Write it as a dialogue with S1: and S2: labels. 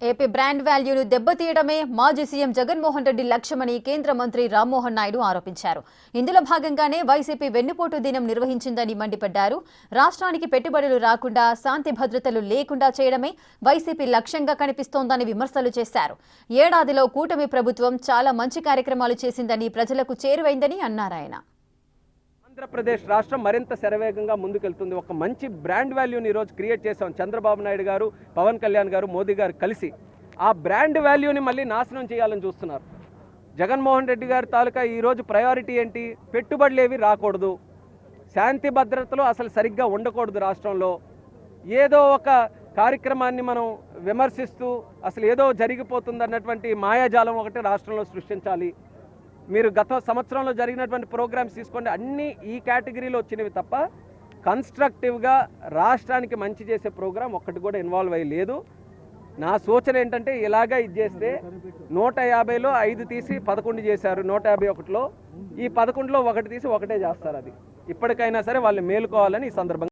S1: AP brand వాల్యూను దెబ్బతీయడమే మాజీ CM Jaganmohan Reddy లక్ష్యమని కేంద్ర మంత్రి రామ్మోహన్ నాయుడు ఆరోపించారు. ఇందులో భాగంగానే వైసీపీ వెన్నుపోటు దినం నిర్వహించిందని మండిపడ్డారు. రాష్ట్రానికి పెట్టుబడులు రాకుండా, శాంతి భద్రతలు లేకుండా చేయడమే వైసీపీ లక్ష్యంగా కనిపిస్తోందని విమర్శలు చేశారు. ఏడాదిలో కూటమి ప్రభుత్వం చాలా మంచి కార్యక్రమాలు చేసిందని, ప్రజలకు చేరువైందని అన్నారాయన.
S2: ఆంధ్రప్రదేశ్ రాష్ట్రం మరింత శరవేగంగా ముందుకెళ్తుంది. ఒక మంచి బ్రాండ్ వాల్యూని ఈరోజు క్రియేట్ చేశాం. చంద్రబాబు నాయుడు గారు, పవన్ కళ్యాణ్ గారు, మోదీ గారు కలిసి ఆ బ్రాండ్ వాల్యూని మళ్ళీ నాశనం చేయాలని చూస్తున్నారు. జగన్మోహన్ రెడ్డి గారి తాలూకా ఈరోజు ప్రయారిటీ ఏంటి? పెట్టుబడులు ఏవి రాకూడదు, శాంతి భద్రతలు అసలు సరిగ్గా ఉండకూడదు. రాష్ట్రంలో ఏదో ఒక కార్యక్రమాన్ని మనం విమర్శిస్తూ అసలు ఏదో జరిగిపోతుంది అన్నటువంటి మాయాజాలం ఒకటి రాష్ట్రంలో సృష్టించాలి. మీరు గత సంవత్సరంలో జరిగినటువంటి ప్రోగ్రామ్స్ తీసుకోండి, అన్నీ ఈ కేటగిరీలో వచ్చినవి తప్ప కన్స్ట్రక్టివ్గా రాష్ట్రానికి మంచి చేసే ప్రోగ్రాం ఒక్కటి కూడా ఇన్వాల్వ్ అయ్యి లేదు. నా సూచన ఏంటంటే ఇలాగా ఇది చేస్తే 150లో 5 తీసి 11 చేశారు, 151లో ఈ 11లో 1 తీసి 1 చేస్తారు. అది ఇప్పటికైనా సరే వాళ్ళు మేలుకోవాలని ఈ సందర్భంగా